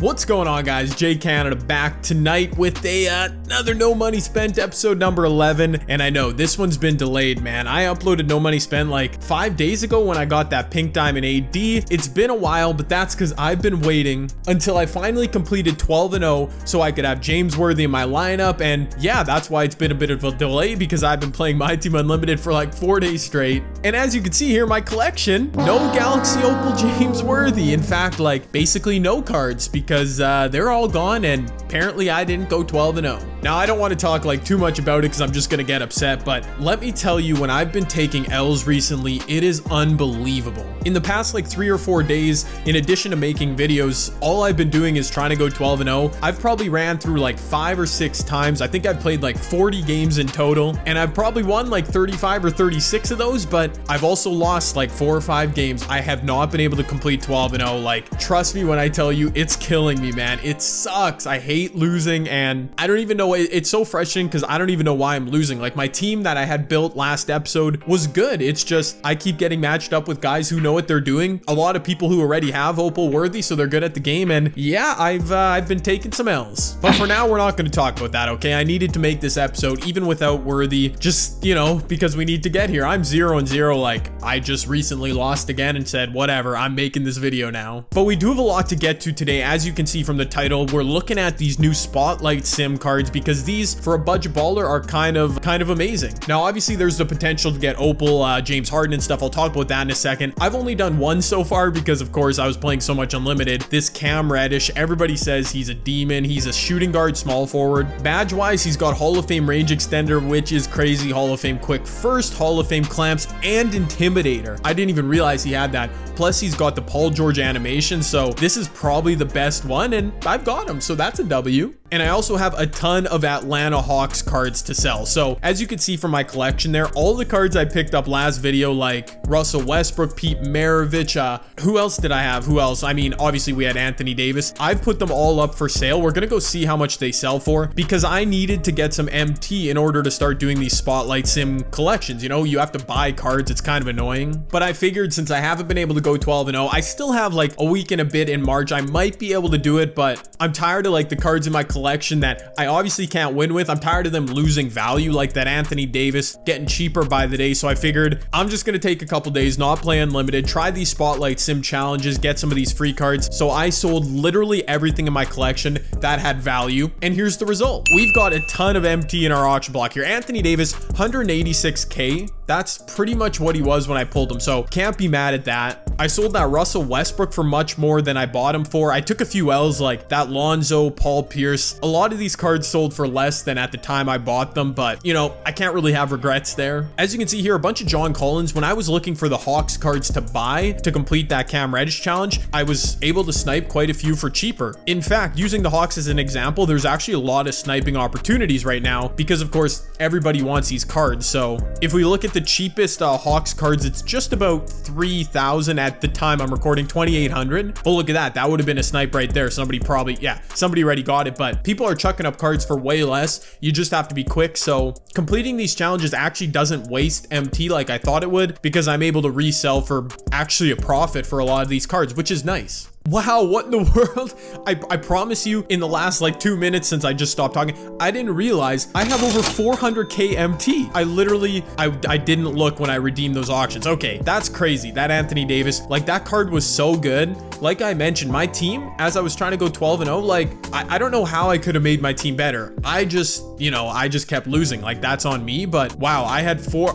What's going on, guys? Jay Canada back tonight with another No Money Spent episode number 11. And I know this one's been delayed, man. I uploaded No Money Spent like 5 days ago when I got that Pink Diamond AD. It's been a while, but that's because I've been waiting until I finally completed 12-0 so I could have James Worthy in my lineup. And yeah, that's why it's been a bit of a delay, because I've been playing My Team Unlimited for like 4 days straight. And as you can see here, my collection, no Galaxy Opal James Worthy. In fact, like basically no cards, because they're all gone, and apparently I didn't go 12-0. Now, I don't want to talk like too much about it because I'm just gonna get upset, but let me tell you, when I've been taking L's recently, it is unbelievable. In the past like 3 or 4 days, in addition to making videos, all I've been doing is trying to go 12-0. I've probably ran through like 5 or 6 times. I think I've played like 40 games in total, and I've probably won like 35 or 36 of those, but I've also lost like 4 or 5 games. I have not been able to complete 12-0. Like, trust me when I tell you, it's killing me, man. It sucks. I hate losing, and I don't even know. It's so frustrating because I don't even know why I'm losing. Like, my team that I had built last episode was good. It's just I keep getting matched up with guys who know what they're doing. A lot of people who already have Opal Worthy, so they're good at the game. And yeah, I've been taking some L's. But for now, we're not going to talk about that, okay? I needed to make this episode even without Worthy, just, you know, because we need to get here. I'm 0-0. Like, I just recently lost again and said, whatever, I'm making this video now. But we do have a lot to get to today. As you can see from the title, we're looking at these new Spotlight Sim cards, because these for a budget baller are kind of amazing. Now, obviously there's the potential to get Opal, James Harden and stuff. I'll talk about that in a second. I've only done one so far because of course I was playing so much Unlimited. This Cam Reddish, everybody says he's a demon. He's a shooting guard, small forward. Badge wise, he's got Hall of Fame range extender, which is crazy. Hall of Fame quick first, Hall of Fame clamps, and intimidator. I didn't even realize he had that. Plus he's got the Paul George animation, so this is probably the best one, and I've got him, so that's a W. And I also have a ton of Atlanta Hawks cards to sell. So as you can see from my collection there, all the cards I picked up last video, like Russell Westbrook, Pete Maravich, who else did I have? Who else? I mean, obviously we had Anthony Davis. I've put them all up for sale. We're gonna go see how much they sell for, because I needed to get some MT in order to start doing these Spotlight Sim collections. You know, you have to buy cards. It's kind of annoying. But I figured since I haven't been able to go 12-0, I still have like a week and a bit in March. I might be able to do it, but I'm tired of like the cards in my collection that I obviously can't win with. I'm tired of them losing value, like that Anthony Davis getting cheaper by the day. So I figured I'm just gonna take a couple days, not play Unlimited, try these Spotlight Sim challenges, get some of these free cards. So I sold literally everything in my collection that had value, and here's the result. We've got a ton of MT in our auction block here. Anthony Davis, 186k. That's pretty much what he was when I pulled him, so can't be mad at that. I sold that Russell Westbrook for much more than I bought him for. I took a few L's, like that Lonzo, Paul Pierce. A lot of these cards sold for less than at the time I bought them, but you know, I can't really have regrets there. As you can see here, a bunch of John Collins. When I was looking for the Hawks cards to buy to complete that Cam Reddish challenge, I was able to snipe quite a few for cheaper. In fact, using the Hawks as an example, there's actually a lot of sniping opportunities right now, because of course everybody wants these cards. So if we look at the cheapest Hawks cards, it's just about 3,000 at the time I'm recording, 2,800. But look at that, that would have been a snipe right there. Somebody probably, yeah, somebody already got it, but people are chucking up cards for way less. You just have to be quick. So completing these challenges actually doesn't waste MT like I thought it would, because I'm able to resell for actually a profit for a lot of these cards, which is nice. Wow, what in the world? I promise you, in the last like 2 minutes since I just stopped talking, I didn't realize I have over 400k MT. I literally, I didn't look when I redeemed those auctions. Okay, that's crazy. That Anthony Davis, like that card was so good. Like I mentioned, my team, as I was trying to go 12-0, like I don't know how I could have made my team better. I just, you know, I just kept losing. Like that's on me, but wow, I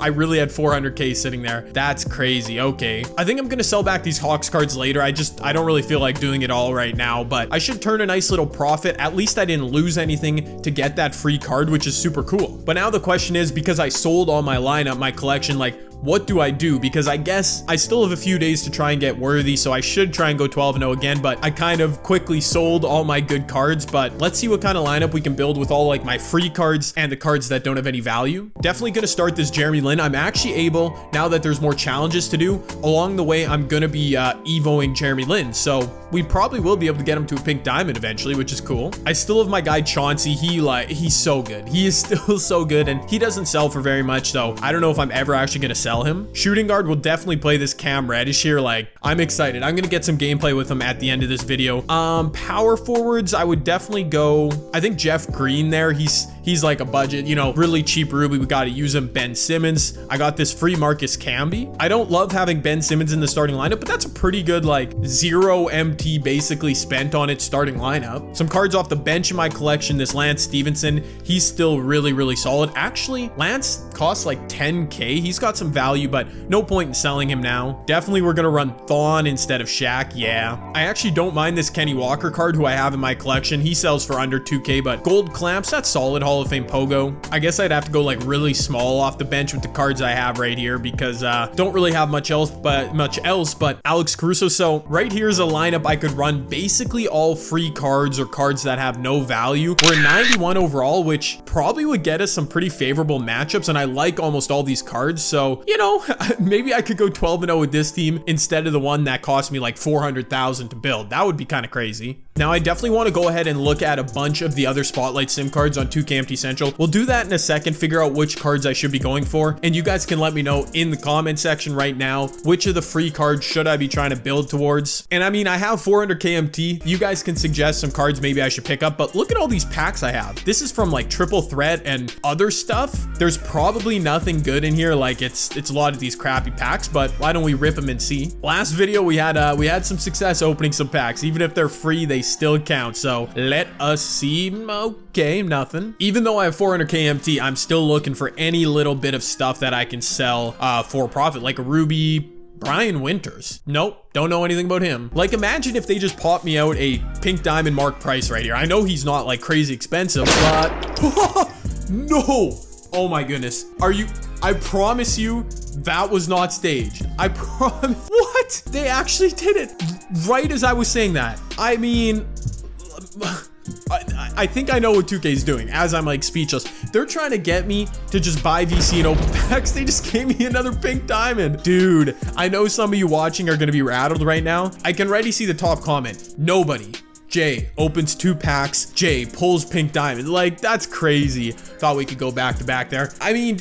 really had 400k sitting there. That's crazy. Okay, I think I'm gonna sell back these Hawks cards later. I don't really feel like doing it all right now, but I should turn a nice little profit. At least I didn't lose anything to get that free card, which is super cool. But now the question is, because I sold all my lineup, my collection, like what do I do? Because I guess I still have a few days to try and get Worthy, so I should try and go 12-0 again, but I kind of quickly sold all my good cards. But let's see what kind of lineup we can build with all like my free cards and the cards that don't have any value. Definitely gonna start this Jeremy Lin. I'm actually able, now that there's more challenges to do, along the way I'm gonna be evoing Jeremy Lin. So we probably will be able to get him to a pink diamond eventually, which is cool. I still have my guy Chauncey. He's so good. He is still so good, and he doesn't sell for very much, so I don't know if I'm ever actually gonna sell him. Shooting guard will definitely play this Cam Reddish here. Like, I'm excited. I'm gonna get some gameplay with him at the end of this video. Power forwards, I would definitely go, I think Jeff Green there. He's like a budget, you know, really cheap Ruby. We got to use him. Ben Simmons. I got this free Marcus Camby. I don't love having Ben Simmons in the starting lineup, but that's a pretty good, like, 0 MT basically spent on its starting lineup. Some cards off the bench in my collection. This Lance Stevenson, he's still really, really solid. Actually, Lance costs like 10K. He's got some value, but no point in selling him now. Definitely we're going to run Thawne instead of Shaq. Yeah. I actually don't mind this Kenny Walker card who I have in my collection. He sells for under 2K, but gold clamps, that's solid. Hall of Fame Pogo. I guess I'd have to go like really small off the bench with the cards I have right here because don't really have much else but Alex Caruso. So right here is a lineup I could run basically all free cards or cards that have no value. We're 91 overall, which probably would get us some pretty favorable matchups, and I like almost all these cards. So, you know, maybe I could go 12-0 with this team instead of the one that cost me like 400,000 to build. That would be kind of crazy. Now, I definitely want to go ahead and look at a bunch of the other Spotlight Sim cards on 2KMT Central. We'll do that in a second, figure out which cards I should be going for, and you guys can let me know in the comment section right now, which of the free cards should I be trying to build towards. And I mean, I have 400KMT. You guys can suggest some cards maybe I should pick up, but look at all these packs I have. This is from like Triple Threat and other stuff. There's probably nothing good in here. Like it's a lot of these crappy packs, but why don't we rip them and see? Last video we had some success opening some packs. Even if they're free, they still count. So let us see. Okay, nothing. Even though I have 400KMT, I'm still looking for any little bit of stuff that I can sell for profit, like a Ruby. Brian Winters. Nope, don't know anything about him. Like, imagine if they just popped me out a pink diamond Mark Price right here. I know he's not like crazy expensive, but no. Oh my goodness. I promise you that was not staged. I promise. What? They actually did it right as I was saying that. I mean, I think I know what 2K is doing as I'm like speechless. They're trying to get me to just buy VC and open packs. They just gave me another pink diamond. Dude, I know some of you watching are going to be rattled right now. I can already see the top comment. Nobody. Jay opens 2 packs. Jay pulls pink diamond. Like, that's crazy. Thought we could go back to back there. I mean,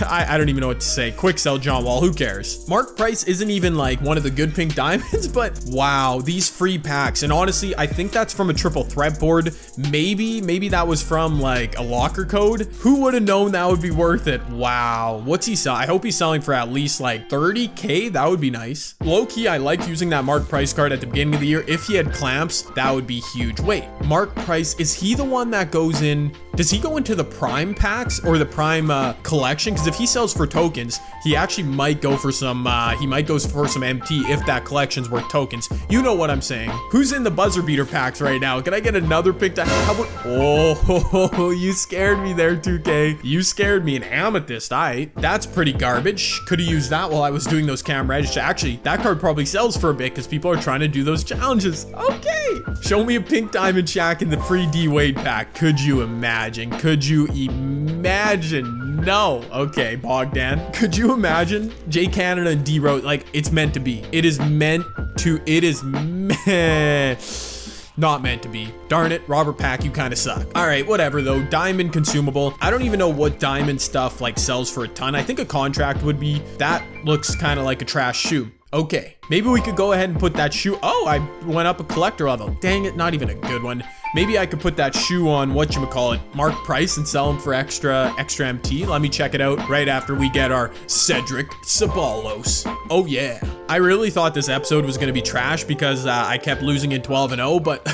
I don't even know what to say. Quick sell John Wall. Who cares? Mark Price isn't even like one of the good pink diamonds, but wow, these free packs. And honestly, I think that's from a Triple Threat board. Maybe that was from like a locker code. Who would have known that would be worth it? Wow. What's he sell? I hope he's selling for at least like 30K. That would be nice. Low key, I like using that Mark Price card at the beginning of the year. If he had clamps, that would be huge. Wait, Mark Price, is he the one that goes in? Does he go into the prime packs or the prime collection? Because if he sells for tokens, he actually might go for some MT if that collection's worth tokens. You know what I'm saying. Who's in the buzzer beater packs right now? Can I get another pick? How about, oh, you scared me there, 2K. You scared me. An amethyst. That's pretty garbage. Could have used that while I was doing those Cam Reddish. Actually, that card probably sells for a bit because people are trying to do those challenges. Okay. Show me a pink diamond Shaq in the free D Wade pack. Could you imagine? Could you imagine? No. Okay, Bogdan. Could you imagine? J Canada and D Rose, like, it's meant to be. It is not meant to be. Darn it, Robert Pack, you kind of suck. All right, whatever though. Diamond consumable. I don't even know what diamond stuff like sells for a ton. I think a contract would be. That looks kind of like a trash shoe. Okay, maybe we could go ahead and put that shoe. Oh, I went up a collector level. Dang it, not even a good one. Maybe I could put that shoe on whatchamacallit, Mark Price, and sell him for extra MT. Let me check it out right after we get our Cedric Ceballos. Oh yeah. I really thought this episode was going to be trash because I kept losing in 12-0, but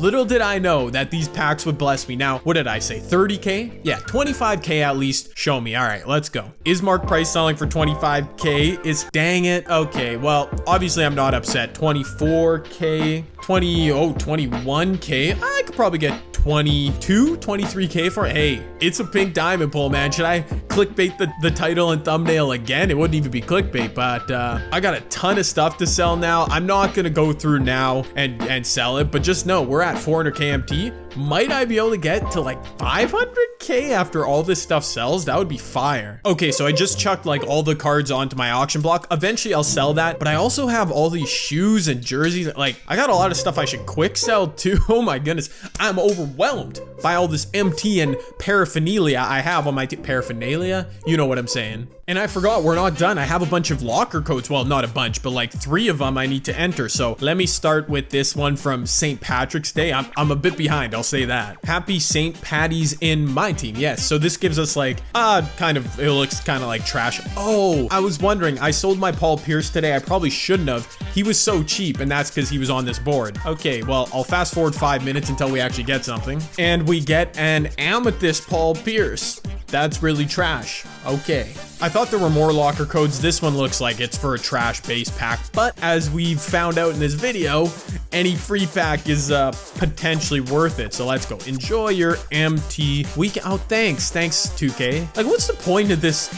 little did I know that these packs would bless me. Now, what did I say? 30K? Yeah, 25K at least. Show me. All right, let's go. Is Mark Price selling for 25K? Dang it. Okay, well, obviously I'm not upset. 24K, 21K. I could probably get 22, 23K for it. Hey, it's a pink diamond pull, man. Should I clickbait the title and thumbnail again. It wouldn't even be clickbait, but I got a ton of stuff to sell now. I'm not gonna go through now and sell it, but just know we're at 400k MT. Might I be able to get to like 500k after all this stuff sells? That would be fire. Okay, so I just chucked like all the cards onto my auction block. Eventually I'll sell that, but I also have all these shoes and jerseys. Like, I got a lot of stuff I should quick sell too. Oh my goodness, I'm overwhelmed by all this MT and paraphernalia I have on my paraphernalia. You know what I'm saying. And I forgot, we're not done. I have a bunch of locker codes. Well, not a bunch, but like 3 of them I need to enter. So let me start with this one from St. Patrick's Day. I'm a bit behind, I'll say that. Happy St. Patty's in my team. Yes, so this gives us like, kind of, it looks kind of like trash. Oh, I was wondering, I sold my Paul Pierce today. I probably shouldn't have. He was so cheap, and that's because he was on this board. Okay, well, I'll fast forward 5 minutes until we actually get something. And we get an Amethyst Paul Pierce. That's really trash. Okay. I thought there were more locker codes. This one looks like it's for a trash base pack, but as we've found out in this video, any free pack is potentially worth it. So let's go. Enjoy your MT week. Oh, thanks 2K. Like, what's the point of this?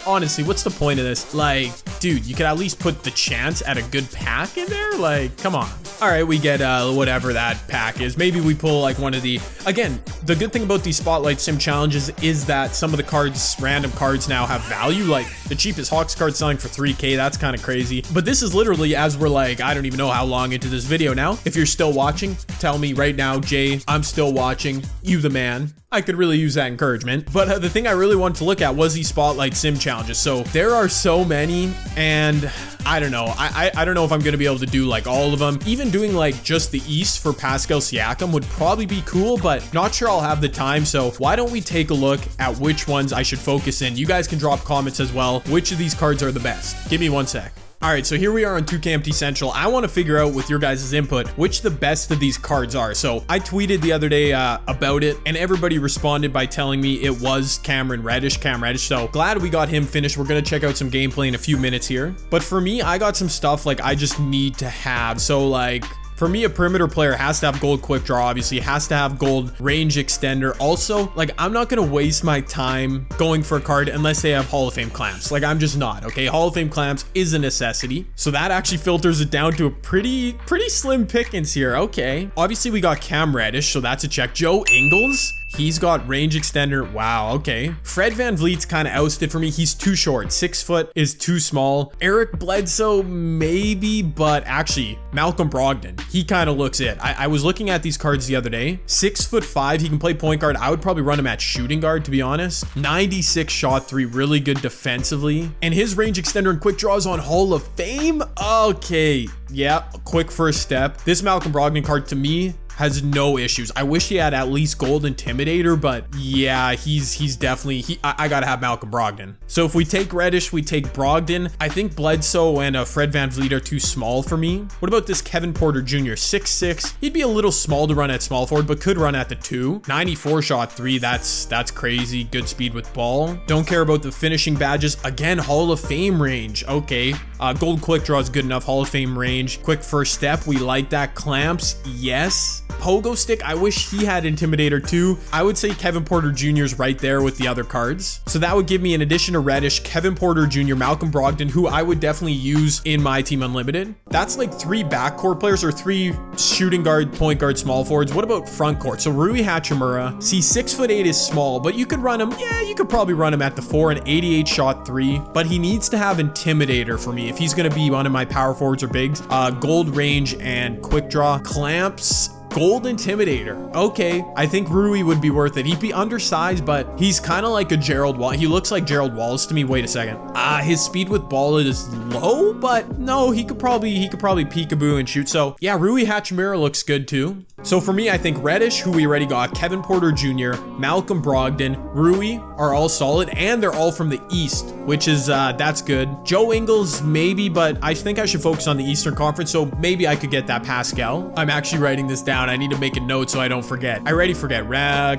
Honestly, what's the point of this? Like, dude, you could at least put the chance at a good pack in there. Like, come on. All right, we get whatever that pack is. Maybe we pull like one of the, again, the good thing about these Spotlight Sim challenges is that some of the cards, random cards now have value. Like the cheapest Hawks card selling for 3K. That's kind of crazy. But this is literally as we're like, I don't even know how long into this video now. If you're still watching, tell me right now, Jay, I'm still watching. You the man. I could really use that encouragement. But the thing I really wanted to look at was these Spotlight Sim challenges. So there are so many, and I don't know. I don't know if I'm going to be able to do like all of them. Even doing like just the East for Pascal Siakam would probably be cool, but not sure I'll have the time. So why don't we take a look at which ones I should focus in? You guys can drop comments as well. Which of these cards are the best? Give me 1 sec. All right, so here we are on 2KMT Central. I want to figure out with your guys' input which the best of these cards are. So I tweeted the other day about it, and everybody responded by telling me it was Cam Reddish. So glad we got him finished. We're going to check out some gameplay in a few minutes here. But for me, I got some stuff like I just need to have. So like, for me, a perimeter player has to have gold quick draw, obviously, has to have gold range extender. Also, like, I'm not going to waste my time going for a card unless they have Hall of Fame clamps. Like, I'm just not, okay? Hall of Fame clamps is a necessity. So that actually filters it down to a pretty slim pickings here. Okay. Obviously, we got Cam Reddish, so that's a check. Joe Ingles. He's got range extender. Wow, okay. Fred VanVleet's kind of ousted for me. He's too short. 6 foot is too small. Eric Bledsoe, maybe, but actually, Malcolm Brogdon, he kind of looks it. I was looking at these cards the other day. 6'5", he can play point guard. I would probably run him at shooting guard, to be honest. 96 shot 3, really good defensively. And his range extender and quick draws on Hall of Fame. Okay, yeah, quick first step. This Malcolm Brogdon card, to me, has no issues. I wish he had at least gold intimidator, but yeah, he's definitely, I gotta have Malcolm Brogdon. So if we take Reddish, we take Brogdon. I think Bledsoe and Fred VanVleet are too small for me. What about this Kevin Porter Jr.? 6'6". He'd be a little small to run at small forward, but could run at the 2. 94 shot 3, that's crazy. Good speed with ball. Don't care about the finishing badges. Again, Hall of Fame range. Okay. Gold quick draw is good enough. Hall of Fame range. Quick first step. We like that. Clamps. Yes. Pogo stick, I wish he had intimidator too. I would say Kevin Porter Jr. is right there with the other cards. So that would give me, in addition to Reddish, Kevin Porter Jr., Malcolm Brogdon, who I would definitely use in my team unlimited. That's like 3 backcourt players or 3 shooting guard, point guard, small forwards. What about front court? So Rui Hachimura, see, 6'8" is small, but you could run him. Yeah, you could probably run him at the 4 and 88 shot 3, but he needs to have intimidator for me if he's going to be one of my power forwards or bigs. Gold range and quick draw. Clamps. Gold intimidator. Okay, I think Rui would be worth it. He'd be undersized, but he's kind of like a Gerald Wallace. He looks like Gerald Wallace to me. Wait a second. His speed with ball is low, but no, he could probably peekaboo and shoot. So yeah, Rui Hachimura looks good too. So for me, I think Reddish, who we already got, Kevin Porter Jr., Malcolm Brogdon, Rui are all solid, and they're all from the East, which is, that's good. Joe Ingles, maybe, but I think I should focus on the Eastern Conference, so maybe I could get that Pascal. I'm actually writing this down. I need to make a note so I don't forget. I already forget.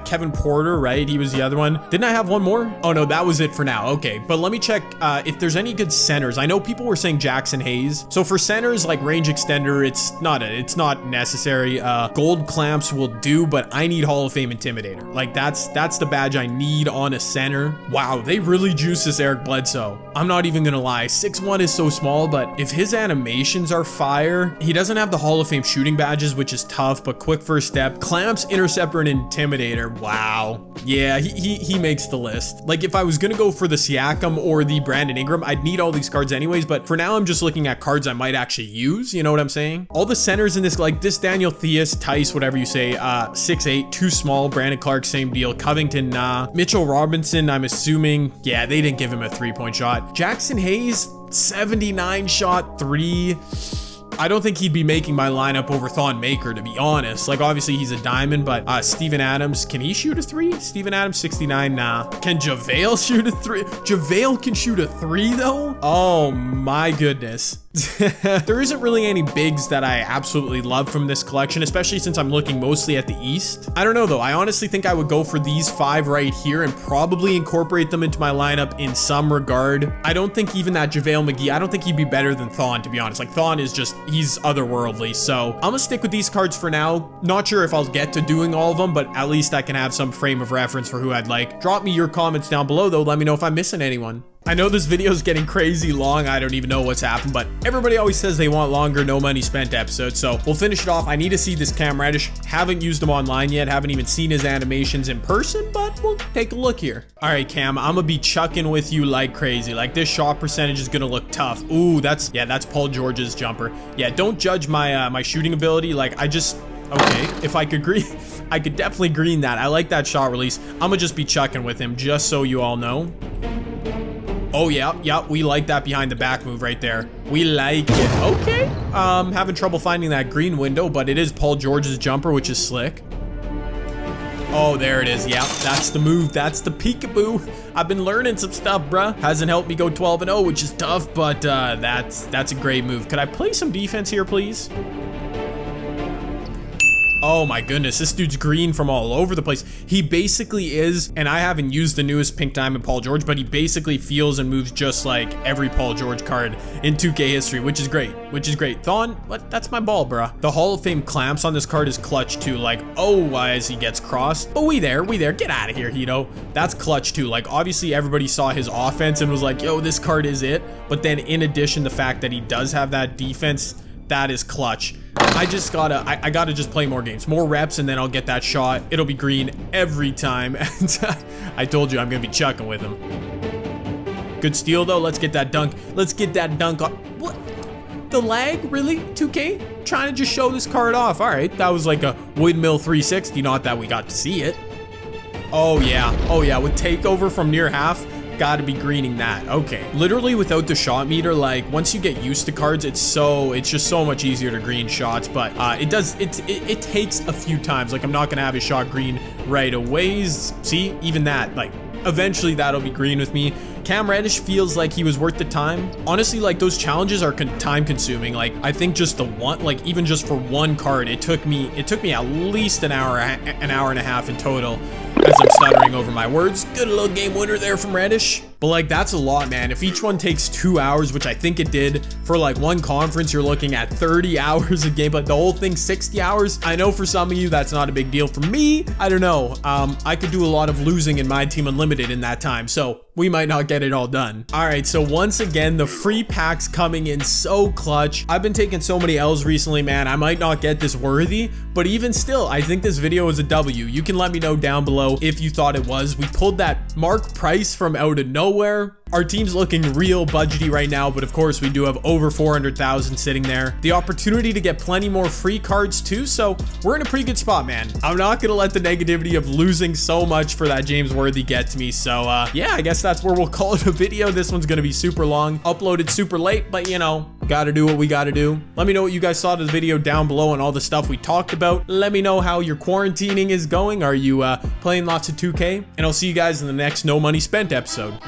Kevin Porter, right? He was the other one. Didn't I have one more? Oh no, that was it for now. Okay, but let me check if there's any good centers. I know people were saying Jackson Hayes. So for centers, like range extender, it's not necessary. Gold gold clamps will do, but I need Hall of Fame Intimidator. Like that's the badge I need on a center. Wow, they really juice this Eric Bledsoe. I'm not even gonna lie, 6'1" is so small, but if his animations are fire, he doesn't have the Hall of Fame shooting badges, which is tough, but quick first step, clamps, interceptor, and intimidator. Wow. Yeah, he makes the list. Like if I was gonna go for the Siakam or the Brandon Ingram, I'd need all these cards anyways, but for now I'm just looking at cards I might actually use, you know what I'm saying? All the centers in this, like this Daniel Theus, Tice, whatever you say, 6'8", too small. Brandon Clark, same deal. Covington, nah. Mitchell Robinson, I'm assuming, yeah, they didn't give him a 3-point shot. Jackson Hayes, 79 shot 3. I don't think he'd be making my lineup over Thon Maker, to be honest. Like, obviously, he's a diamond, but Steven Adams, can he shoot a 3? Steven Adams, 69, nah. Can JaVale shoot a 3? JaVale can shoot a 3, though? Oh, my goodness. There isn't really any bigs that I absolutely love from this collection, especially since I'm looking mostly at the East. I don't know, though. I honestly think I would go for these 5 right here and probably incorporate them into my lineup in some regard. I don't think even that JaVale McGee, I don't think he'd be better than Thon, to be honest. Like, Thon is just, he's otherworldly. So I'm gonna stick with these cards for now. Not sure if I'll get to doing all of them, but at least I can have some frame of reference for who I'd like. Drop me your comments down below, though. Let me know if I'm missing anyone. I know this video is getting crazy long. I don't even know what's happened, but everybody always says they want longer No Money Spent episodes. So we'll finish it off. I need to see this Cam Reddish. Haven't used him online yet. Haven't even seen his animations in person, but we'll take a look here. All right, Cam, I'm gonna be chucking with you like crazy. Like this shot percentage is gonna look tough. Ooh, that's Paul George's jumper. Yeah, don't judge my my shooting ability. Like okay, if I could green, I could definitely green that. I like that shot release. I'm gonna just be chucking with him, just so you all know. Oh, yeah, we like that behind the back move right there. We like it. Okay. Having trouble finding that green window, but it is Paul George's jumper, which is slick. Oh, there it is. Yeah, that's the move. That's the peekaboo. I've been learning some stuff, bruh. Hasn't helped me go 12-0, which is tough, but that's a great move. Could I play some defense here, please? Oh my goodness, this dude's green from all over the place. He basically is, and I haven't used the newest Pink Diamond Paul George, but he basically feels and moves just like every Paul George card in 2K history, which is great, Thon, what? That's my ball, bruh. The Hall of Fame clamps on this card is clutch too. Like, oh, as he gets crossed. But we there, get out of here, Hito. That's clutch too. Like, obviously everybody saw his offense and was like, yo, this card is it. But then in addition, the fact that he does have that defense, that is clutch. I gotta just play more games, more reps, and then I'll get that shot. It'll be green every time. And I told you I'm gonna be chucking with him. Good steal though. Let's get that dunk. Let's get that dunk on. What? The lag? Really? 2K? Trying to just show this card off. All right, that was like a windmill 360. Not that we got to see it. Oh yeah, with takeover from near half. Gotta be greening that. Okay, literally without the shot meter, like once you get used to cards, it's just so much easier to green shots, but it takes a few times. Like I'm not gonna have a shot green right away. See, even that, like eventually that'll be green with me. Cam Reddish feels like he was worth the time. Honestly, like those challenges are time consuming. Like I think just the one, like even just for one card, it took me at least an hour and a half in total. As I'm stuttering over my words. Good little game winner there from Reddish. But like, that's a lot, man. If each one takes 2 hours, which I think it did, for like one conference, you're looking at 30 hours of game, but the whole thing 60 hours. I know for some of you, that's not a big deal. For me, I don't know. I could do a lot of losing in my Team Unlimited in that time, so we might not get it all done. All right, so once again, the free packs coming in so clutch. I've been taking so many L's recently, man. I might not get this worthy, but even still, I think this video was a W. You can let me know down below if you thought it was. We pulled that Mark Price from out of nowhere. Our team's looking real budgety right now, but of course we do have over 400,000 sitting there. The opportunity to get plenty more free cards too, so we're in a pretty good spot, man. I'm not gonna let the negativity of losing so much for that James Worthy get to me, so yeah, I guess that's where we'll call it a video. This one's gonna be super long, uploaded super late, but you know, gotta do what we gotta do. Let me know what you guys thought of the video down below and all the stuff we talked about. Let me know how your quarantining is going. Are you playing lots of 2K? And I'll see you guys in the next No Money Spent episode.